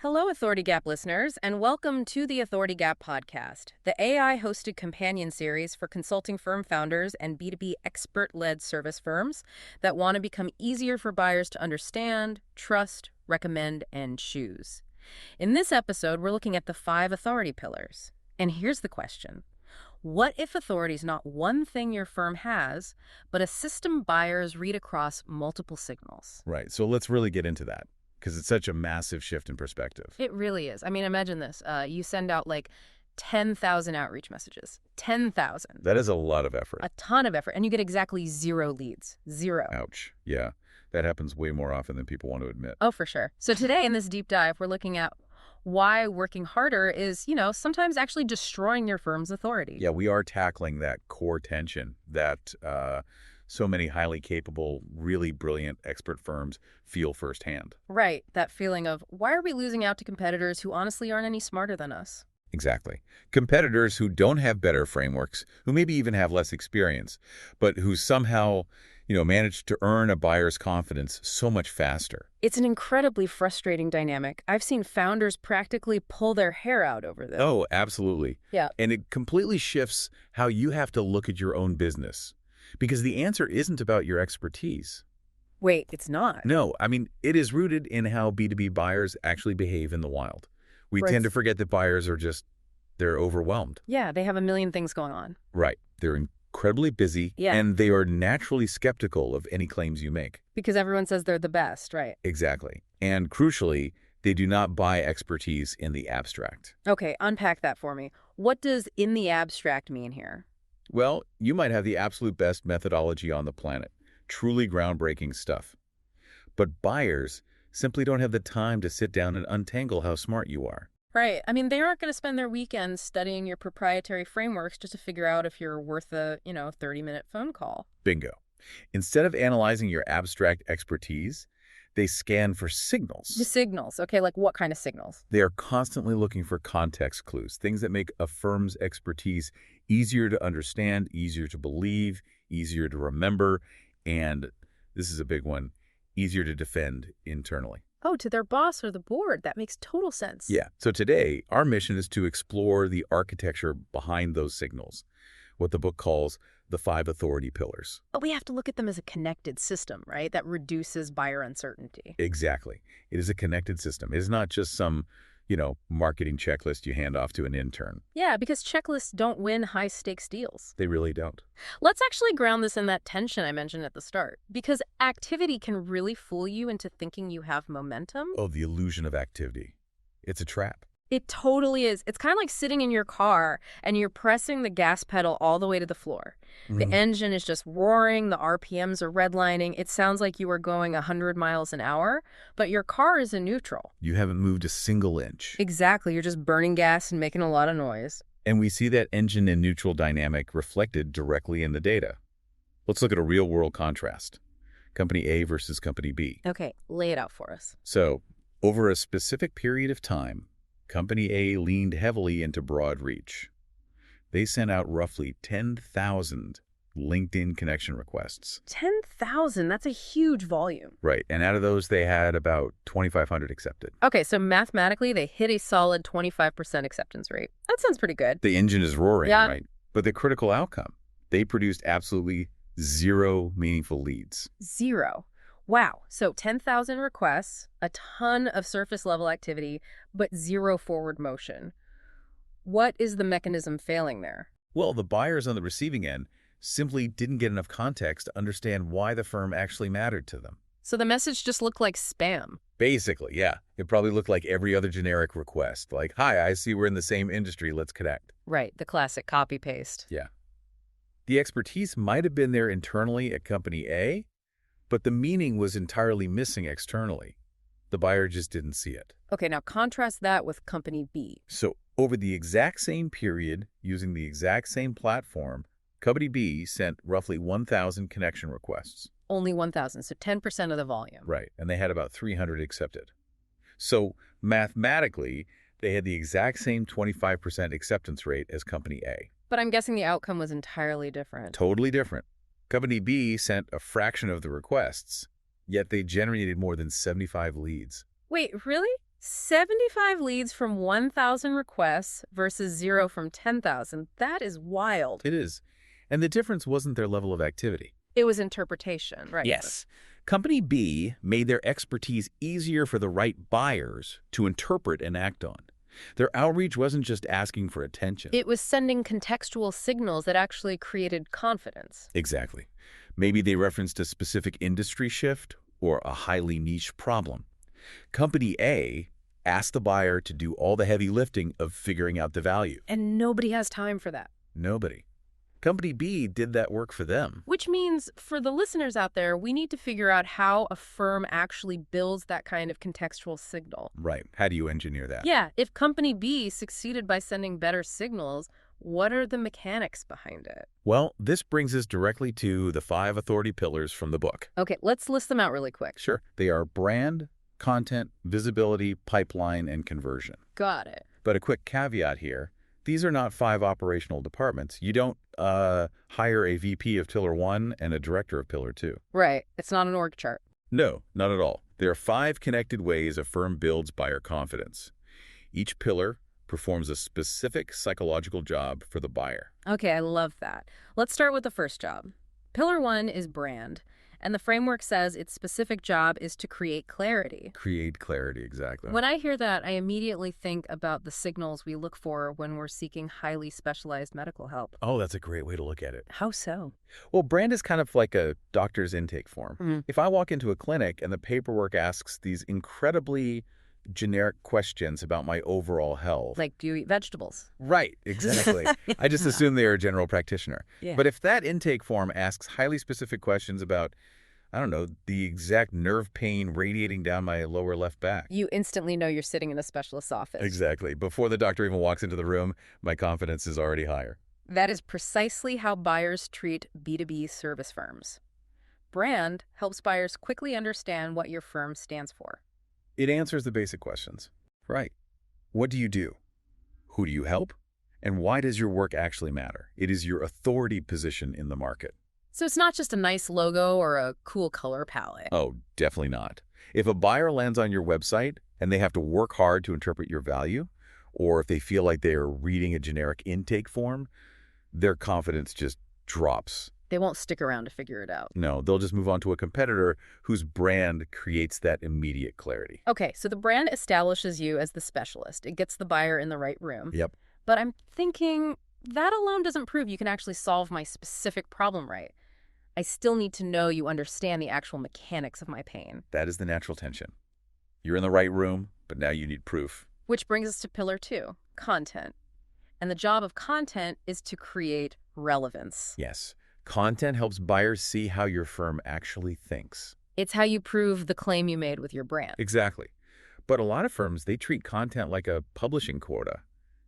Hello, Authority Gap listeners, and welcome to the Authority Gap podcast, the AI-hosted companion series for consulting firm founders and B2B expert-led service firms that want to become easier for buyers to understand, trust, recommend, and choose. In this episode, we're looking at the 5 authority pillars. And here's the question. What if authority is not one thing your firm has, but a system buyers read across multiple signals? Right. So let's really get into that because it's such a massive shift in perspective. It really is. I mean, imagine this. You send out like 10,000 outreach messages. 10,000. That is a lot of effort. A ton of effort. And you get exactly 0 leads. 0. Ouch. Yeah. That happens way more often than people want to admit. Oh, for sure. So today in this deep dive, we're looking at why working harder is, sometimes actually destroying your firm's authority. Yeah, we are tackling that core tension that so many highly capable, really brilliant expert firms feel firsthand. Right. That feeling of, why are we losing out to competitors who honestly aren't any smarter than us? Exactly. Competitors who don't have better frameworks, who maybe even have less experience, but who somehow, manage to earn a buyer's confidence so much faster. It's an incredibly frustrating dynamic. I've seen founders practically pull their hair out over this. Oh, absolutely. Yeah. And it completely shifts how you have to look at your own business. Because the answer isn't about your expertise. Wait, it's not? No, I mean, it is rooted in how B2B buyers actually behave in the wild. We Right. tend to forget that buyers are they're overwhelmed. Yeah, they have a million things going on. Right. They're incredibly busy, Yeah. and they are naturally skeptical of any claims you make. Because everyone says they're the best, right? Exactly. And crucially, they do not buy expertise in the abstract. Okay, unpack that for me. What does in the abstract mean here? Well, you might have the absolute best methodology on the planet, truly groundbreaking stuff. But buyers simply don't have the time to sit down and untangle how smart you are. Right. I mean, they aren't going to spend their weekends studying your proprietary frameworks just to figure out if you're worth a, 30-minute phone call. Bingo. Instead of analyzing your abstract expertise, they scan for The signals. signals. Okay, like what kind of signals? They are constantly looking for context clues, things that make a firm's expertise easier to understand, easier to believe, easier to remember, and this is a big one, easier to defend internally. Oh, to their boss or the board. That makes total sense. Yeah. So today, our mission is to explore the architecture behind those signals, what the book calls the 5 authority pillars. But we have to look at them as a connected system, right? That reduces buyer uncertainty. Exactly. It is a connected system. It is not just some, marketing checklist you hand off to an intern. Yeah, because checklists don't win high-stakes deals. They really don't. Let's actually ground this in that tension I mentioned at the start, because activity can really fool you into thinking you have momentum. Oh, the illusion of activity. It's a trap. It totally is. It's kind of like sitting in your car and you're pressing the gas pedal all the way to the floor. The engine is just roaring, the RPMs are redlining. It sounds like you are going 100 miles an hour, but your car is in neutral. You haven't moved a single inch. Exactly. You're just burning gas and making a lot of noise. And we see that engine and neutral dynamic reflected directly in the data. Let's look at a real-world contrast. Company A versus Company B. Okay, lay it out for us. So, over a specific period of time, Company A leaned heavily into broad reach. They sent out roughly 10,000 LinkedIn connection requests. 10,000, that's a huge volume. Right, and out of those, they had about 2,500 accepted. Okay, so mathematically, they hit a solid 25% acceptance rate. That sounds pretty good. The engine is roaring, Yeah. right? But the critical outcome, they produced absolutely 0 meaningful leads. 0. Wow. So 10,000 requests, a ton of surface level activity, but 0 forward motion. What is the mechanism failing there? Well, the buyers on the receiving end simply didn't get enough context to understand why the firm actually mattered to them. So the message just looked like spam. Basically, yeah. It probably looked like every other generic request. Like, hi, I see we're in the same industry, let's connect. Right, the classic copy paste. Yeah. The expertise might have been there internally at Company A, but the meaning was entirely missing externally. The buyer just didn't see it. Okay, now contrast that with Company B. So over the exact same period, using the exact same platform, Company B sent roughly 1,000 connection requests. Only 1,000, so 10% of the volume. Right, and they had about 300 accepted. So mathematically, they had the exact same 25% acceptance rate as Company A. But I'm guessing the outcome was entirely different. Totally different. Company B sent a fraction of the requests, yet they generated more than 75 leads. Wait, really? 75 leads from 1,000 requests versus 0 from 10,000. That is wild. It is. And the difference wasn't their level of activity. It was interpretation, right? Yes. Company B made their expertise easier for the right buyers to interpret and act on. Their outreach wasn't just asking for attention. It was sending contextual signals that actually created confidence. Exactly. Maybe they referenced a specific industry shift or a highly niche problem. Company A asked the buyer to do all the heavy lifting of figuring out the value. And nobody has time for that. Nobody. Company B did that work for them. Which means, for the listeners out there, we need to figure out how a firm actually builds that kind of contextual signal. Right. How do you engineer that? Yeah, if Company B succeeded by sending better signals, what are the mechanics behind it? Well, this brings us directly to the 5 authority pillars from the book. Okay, let's list them out really quick. Sure. They are brand, content, visibility, pipeline, and conversion. Got it. But a quick caveat here. These are not 5 operational departments. You don't hire a VP of Pillar 1 and a director of Pillar 2. Right. It's not an org chart. No, not at all. There are 5 connected ways a firm builds buyer confidence. Each pillar performs a specific psychological job for the buyer. Okay, I love that. Let's start with the first job. Pillar 1 is brand, and the framework says its specific job is to create clarity. Create clarity, exactly. When I hear that, I immediately think about the signals we look for when we're seeking highly specialized medical help. Oh, that's a great way to look at it. How so? Well, brand is kind of like a doctor's intake form. Mm-hmm. If I walk into a clinic and the paperwork asks these incredibly generic questions about my overall health. Like, do you eat vegetables? Right, exactly. I just assume they are a general practitioner. Yeah. But if that intake form asks highly specific questions about, I don't know, the exact nerve pain radiating down my lower left back. You instantly know you're sitting in a specialist's office. Exactly. Before the doctor even walks into the room, my confidence is already higher. That is precisely how buyers treat B2B service firms. Brand helps buyers quickly understand what your firm stands for. It answers the basic questions. Right. What do you do? Who do you help? And why does your work actually matter? It is your authority position in the market. So it's not just a nice logo or a cool color palette. Oh, definitely not. If a buyer lands on your website and they have to work hard to interpret your value, or if they feel like they are reading a generic intake form, their confidence just drops. They won't stick around to figure it out. No, they'll just move on to a competitor whose brand creates that immediate clarity. Okay, so the brand establishes you as the specialist. It gets the buyer in the right room. Yep. But I'm thinking that alone doesn't prove you can actually solve my specific problem right. I still need to know you understand the actual mechanics of my pain. That is the natural tension. You're in the right room, but now you need proof. Which brings us to pillar 2, content. And the job of content is to create relevance. Yes. Content helps buyers see how your firm actually thinks. It's how you prove the claim you made with your brand. Exactly. But a lot of firms, they treat content like a publishing quota.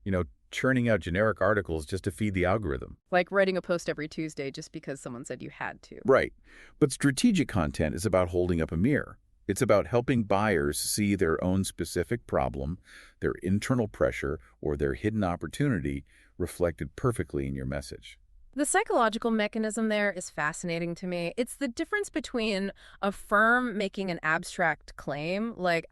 You know, churning out generic articles just to feed the algorithm. Like writing a post every Tuesday just because someone said you had to. Right. But strategic content is about holding up a mirror. It's about helping buyers see their own specific problem, their internal pressure, or their hidden opportunity reflected perfectly in your message. The psychological mechanism there is fascinating to me. It's the difference between a firm making an abstract claim, like,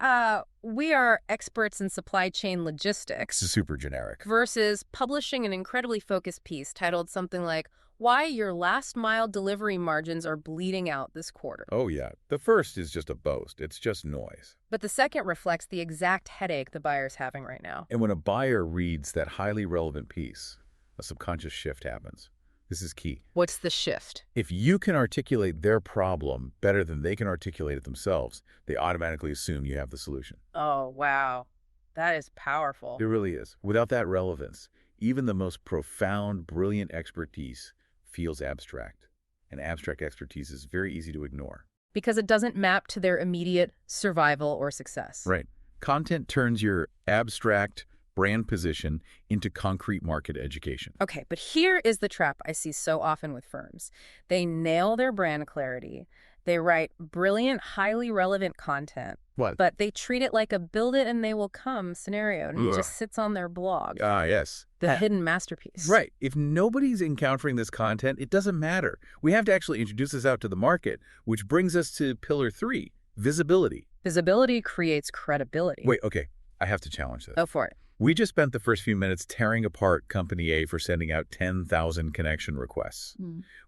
we are experts in supply chain logistics. It's super generic. Versus publishing an incredibly focused piece titled something like, why your last mile delivery margins are bleeding out this quarter. Oh, yeah. The first is just a boast. It's just noise. But the second reflects the exact headache the buyer's having right now. And when a buyer reads that highly relevant piece, a subconscious shift happens. This is key. What's the shift? If you can articulate their problem better than they can articulate it themselves, they automatically assume you have the solution. Oh, wow. That is powerful. It really is. Without that relevance, even the most profound, brilliant expertise feels abstract. And abstract expertise is very easy to ignore. Because it doesn't map to their immediate survival or success. Right. Content turns your abstract brand position into concrete market education. Okay, but here is the trap I see so often with firms. They nail their brand clarity. They write brilliant, highly relevant content. What? But they treat it like a build it and they will come scenario, and it just sits on their blog. Ah, yes. The hidden masterpiece. Right. If nobody's encountering this content, it doesn't matter. We have to actually introduce this out to the market, which brings us to pillar 3, visibility. Visibility creates credibility. Wait, okay. I have to challenge this. Go for it. We just spent the first few minutes tearing apart Company A for sending out 10,000 connection requests.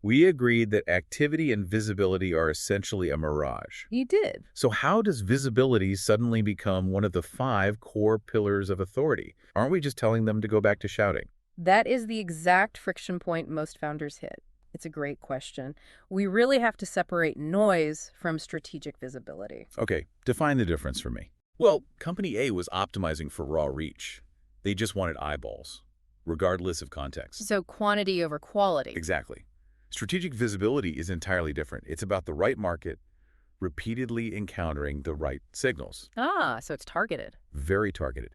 We agreed that activity and visibility are essentially a mirage. You did. So how does visibility suddenly become one of the 5 core pillars of authority? Aren't we just telling them to go back to shouting? That is the exact friction point most founders hit. It's a great question. We really have to separate noise from strategic visibility. Okay, define the difference for me. Well, Company A was optimizing for raw reach. They just wanted eyeballs, regardless of context. So quantity over quality. Exactly. Strategic visibility is entirely different. It's about the right market, repeatedly encountering the right signals. So it's targeted. Very targeted.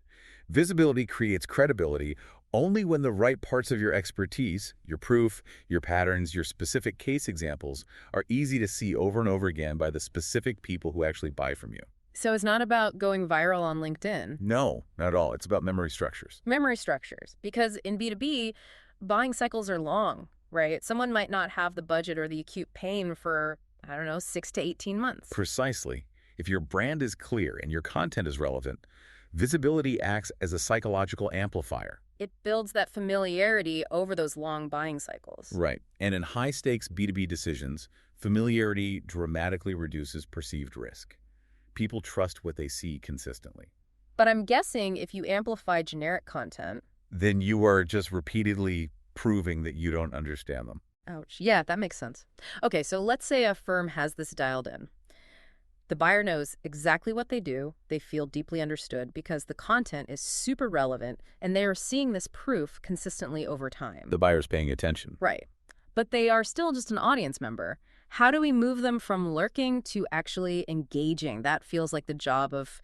Visibility creates credibility only when the right parts of your expertise, your proof, your patterns, your specific case examples are easy to see over and over again by the specific people who actually buy from you. So it's not about going viral on LinkedIn. No, not at all. It's about memory structures. Memory structures. Because in B2B, buying cycles are long, right? Someone might not have the budget or the acute pain for, 6 to 18 months. Precisely. If your brand is clear and your content is relevant, visibility acts as a psychological amplifier. It builds that familiarity over those long buying cycles. Right. And in high-stakes B2B decisions, familiarity dramatically reduces perceived risk. People trust what they see consistently. But I'm guessing if you amplify generic content, then you are just repeatedly proving that you don't understand them. ouch. Yeah, that makes sense. Okay, so let's say a firm has this dialed in. The buyer knows exactly what they do. They feel deeply understood because the content is super relevant and they are seeing this proof consistently over time. The buyer's paying attention. Right. But they are still just an audience member. How do we move them from lurking to actually engaging? That feels like the job of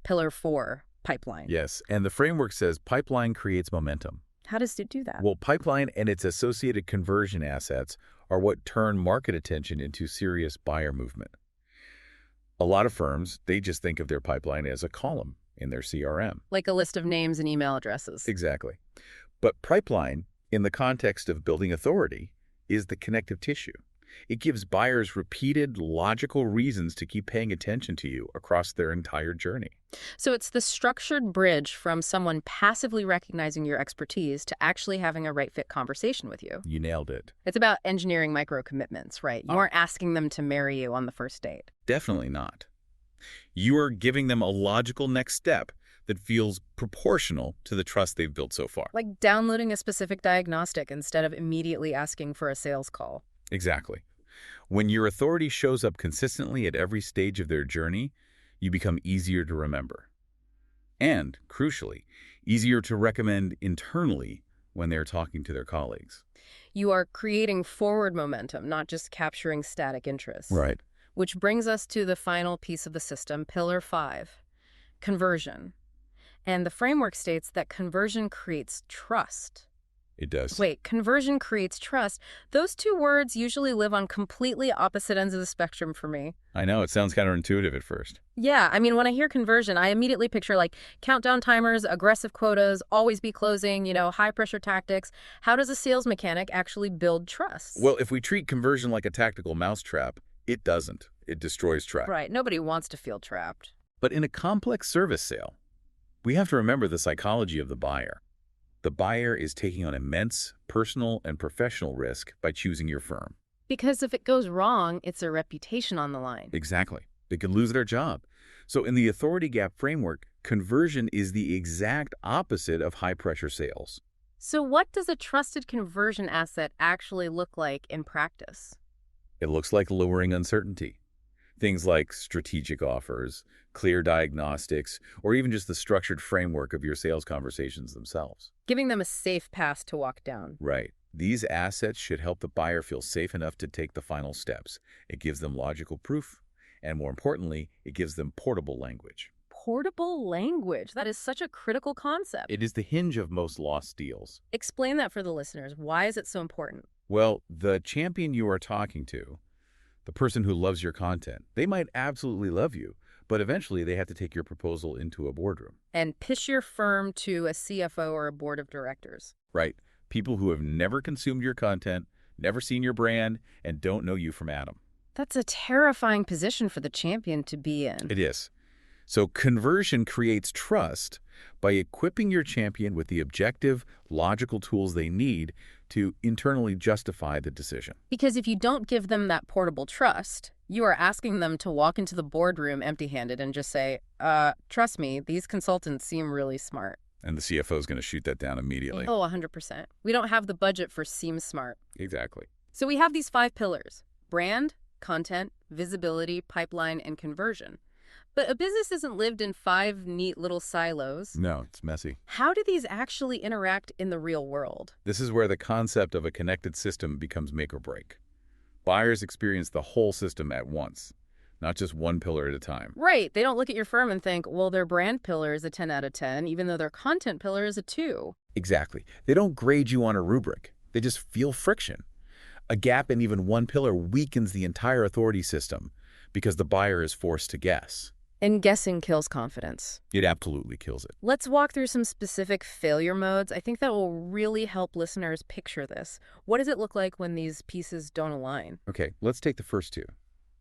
Pillar 4, pipeline. Yes, and the framework says pipeline creates momentum. How does it do that? Well, pipeline and its associated conversion assets are what turn market attention into serious buyer movement. A lot of firms, they just think of their pipeline as a column in their CRM. Like a list of names and email addresses. Exactly. But pipeline, in the context of building authority, is the connective tissue. It gives buyers repeated, logical reasons to keep paying attention to you across their entire journey. So it's the structured bridge from someone passively recognizing your expertise to actually having a right fit conversation with you. You nailed it. It's about engineering micro commitments, right? You aren't asking them to marry you on the first date. Definitely not. You are giving them a logical next step that feels proportional to the trust they've built so far. Like downloading a specific diagnostic instead of immediately asking for a sales call. Exactly. When your authority shows up consistently at every stage of their journey, you become easier to remember. And, crucially, easier to recommend internally when they're talking to their colleagues. You are creating forward momentum, not just capturing static interest. Right. Which brings us to the final piece of the system, Pillar 5, conversion. And the framework states that conversion creates trust. It does. Wait, conversion creates trust. Those two words usually live on completely opposite ends of the spectrum for me. I know, it sounds counterintuitive at first. Yeah, I mean, when I hear conversion, I immediately picture like countdown timers, aggressive quotas, always be closing, high pressure tactics. How does a sales mechanic actually build trust? Well, if we treat conversion like a tactical mousetrap, it doesn't. It destroys trust. Right, nobody wants to feel trapped. But in a complex service sale, we have to remember the psychology of the buyer. The buyer is taking on immense personal and professional risk by choosing your firm. Because if it goes wrong, it's a reputation on the line. Exactly. They could lose their job. So in the authority gap framework, conversion is the exact opposite of high-pressure sales. So what does a trusted conversion asset actually look like in practice? It looks like lowering uncertainty. Things like strategic offers, clear diagnostics, or even just the structured framework of your sales conversations themselves. Giving them a safe path to walk down. Right. These assets should help the buyer feel safe enough to take the final steps. It gives them logical proof, and more importantly, it gives them portable language. Portable language. That is such a critical concept. It is the hinge of most lost deals. Explain that for the listeners. Why is it so important? Well, the champion you are talking to, the person who loves your content, they might absolutely love you, but eventually they have to take your proposal into a boardroom. And pitch your firm to a CFO or a board of directors. Right. People who have never consumed your content, never seen your brand, and don't know you from Adam. That's a terrifying position for the champion to be in. It is. So conversion creates trust by equipping your champion with the objective, logical tools they need to internally justify the decision. Because if you don't give them that portable trust, you are asking them to walk into the boardroom empty-handed and just say, trust me, these consultants seem really smart. And the CFO is going to shoot that down immediately. Oh, 100%. We don't have the budget for seem smart. Exactly. So we have these 5 pillars: brand, content, visibility, pipeline, and conversion. But a business isn't lived in 5 neat little silos. No, it's messy. How do these actually interact in the real world? This is where the concept of a connected system becomes make or break. Buyers experience the whole system at once, not just one pillar at a time. Right. They don't look at your firm and think, well, their brand pillar is a 10 out of 10, even though their content pillar is a 2. Exactly. They don't grade you on a rubric. They just feel friction. A gap in even one pillar weakens the entire authority system because the buyer is forced to guess. And guessing kills confidence. It absolutely kills it. Let's walk through some specific failure modes. I think that will really help listeners picture this. What does it look like when these pieces don't align? Okay, let's take the first 2.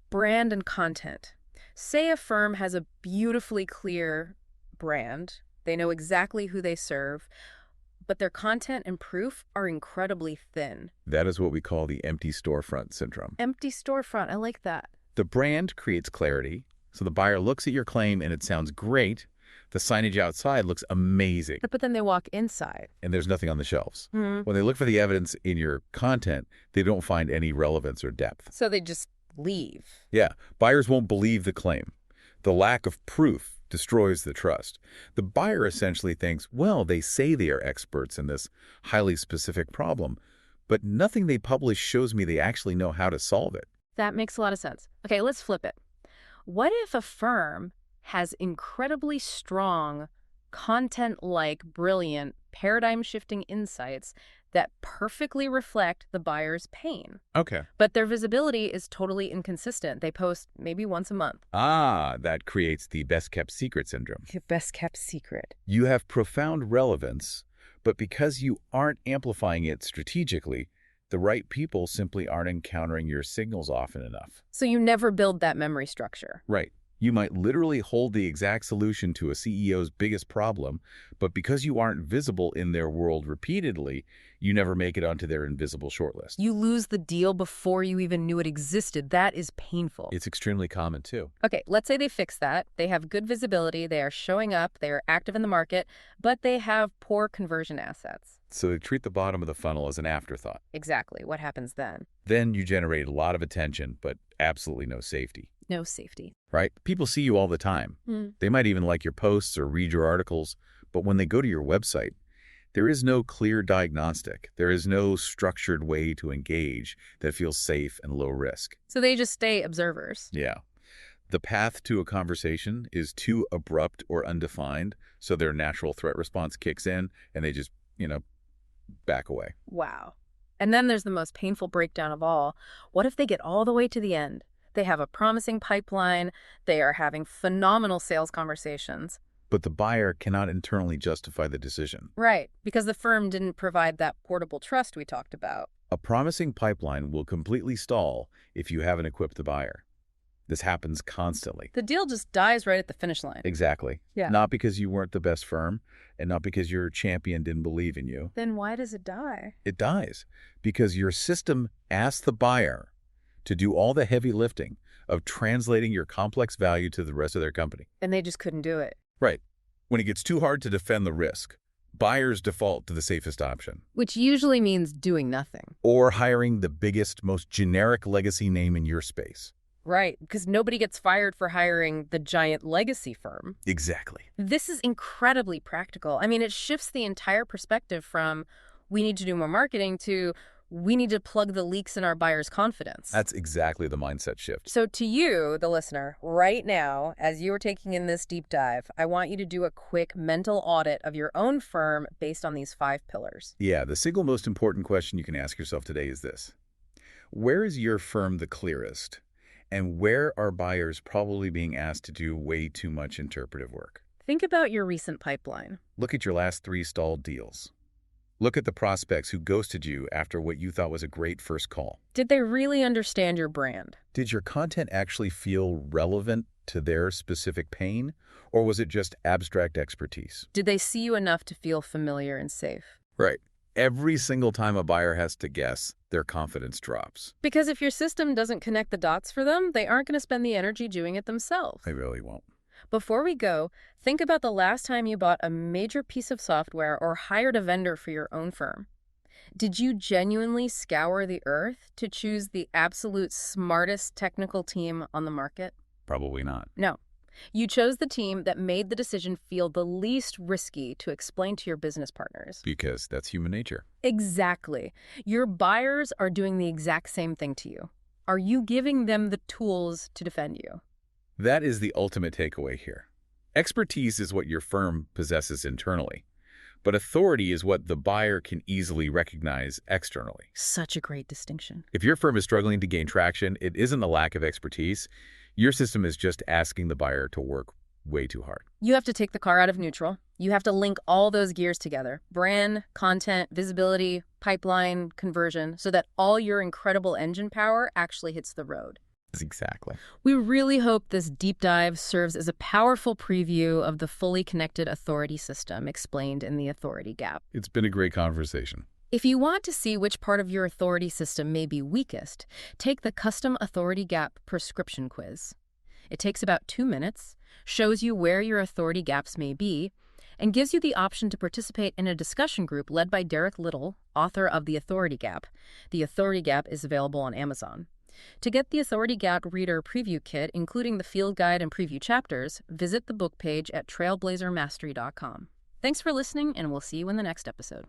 Brand and content. Say a firm has a beautifully clear brand. They know exactly who they serve, but their content and proof are incredibly thin. That is what we call the empty storefront syndrome. Empty storefront. I like that. The brand creates clarity, so the buyer looks at your claim and it sounds great. The signage outside looks amazing. But then they walk inside. And there's nothing on the shelves. Hmm. When they look for the evidence in your content, they don't find any relevance or depth. So they just leave. Yeah, buyers won't believe the claim. The lack of proof destroys the trust. The buyer essentially thinks, well, they say they are experts in this highly specific problem, but nothing they publish shows me they actually know how to solve it. That makes a lot of sense. Okay, let's flip it. What if a firm has incredibly strong, content-like, brilliant, paradigm-shifting insights that perfectly reflect the buyer's pain, Okay. but their visibility is totally inconsistent? They post maybe once a month. That creates the best-kept secret syndrome. Your best-kept secret. You have profound relevance, but because you aren't amplifying it strategically, the right people simply aren't encountering your signals often enough. So you never build that memory structure. Right. You might literally hold the exact solution to a CEO's biggest problem, but because you aren't visible in their world repeatedly, you never make it onto their invisible shortlist. You lose the deal before you even knew it existed. That is painful. It's extremely common, too. Okay, let's say they fix that. They have good visibility. They are showing up. They are active in the market, but they have poor conversion assets. So they treat the bottom of the funnel as an afterthought. Exactly. What happens then? Then you generate a lot of attention, but absolutely no safety. No safety. Right? People see you all the time. They might even like your posts or read your articles, but when they go to your website, there is no clear diagnostic. There is no structured way to engage that feels safe and low risk. So they just stay observers. Yeah. The path to a conversation is too abrupt or undefined, so their natural threat response kicks in and they just, back away. Wow. And then there's the most painful breakdown of all. What if they get all the way to the end? They have a promising pipeline. They are having phenomenal sales conversations. But the buyer cannot internally justify the decision. Right, because the firm didn't provide that portable trust we talked about. A promising pipeline will completely stall if you haven't equipped the buyer. This happens constantly. The deal just dies right at the finish line. Exactly. Yeah. Not because you weren't the best firm and not because your champion didn't believe in you. Then why does it die? It dies because your system asks the buyer to do all the heavy lifting of translating your complex value to the rest of their company. And they just couldn't do it. Right. When it gets too hard to defend the risk, buyers default to the safest option. Which usually means doing nothing. Or hiring the biggest, most generic legacy name in your space. Right, because nobody gets fired for hiring the giant legacy firm. Exactly. This is incredibly practical. I mean, it shifts the entire perspective from we need to do more marketing to we need to plug the leaks in our buyers' confidence. That's exactly the mindset shift. So to you, the listener, right now, as you are taking in this deep dive, I want you to do a quick mental audit of your own firm based on these 5 pillars. Yeah, the single most important question you can ask yourself today is this. Where is your firm the clearest? And where are buyers probably being asked to do way too much interpretive work? Think about your recent pipeline. Look at your last 3 stalled deals. Look at the prospects who ghosted you after what you thought was a great first call. Did they really understand your brand? Did your content actually feel relevant to their specific pain, or was it just abstract expertise? Did they see you enough to feel familiar and safe? Right. Every single time a buyer has to guess, their confidence drops. Because if your system doesn't connect the dots for them, they aren't going to spend the energy doing it themselves. They really won't. Before we go, think about the last time you bought a major piece of software or hired a vendor for your own firm. Did you genuinely scour the earth to choose the absolute smartest technical team on the market? Probably not. No. You chose the team that made the decision feel the least risky to explain to your business partners. Because that's human nature. Exactly. Your buyers are doing the exact same thing to you. Are you giving them the tools to defend you? That is the ultimate takeaway here. Expertise is what your firm possesses internally, but authority is what the buyer can easily recognize externally. Such a great distinction. If your firm is struggling to gain traction, it isn't a lack of expertise. Your system is just asking the buyer to work way too hard. You have to take the car out of neutral. You have to link all those gears together. Brand, content, visibility, pipeline, conversion, so that all your incredible engine power actually hits the road. Exactly. We really hope this deep dive serves as a powerful preview of the fully connected authority system explained in the Authority Gap. It's been a great conversation. If you want to see which part of your authority system may be weakest, take the Custom Authority Gap Prescription Quiz. It takes about 2 minutes, shows you where your authority gaps may be, and gives you the option to participate in a discussion group led by Derek Little, author of The Authority Gap. The Authority Gap is available on Amazon. To get the Authority Gap Reader Preview Kit, including the field guide and preview chapters, visit the book page at trailblazermastery.com. Thanks for listening, and we'll see you in the next episode.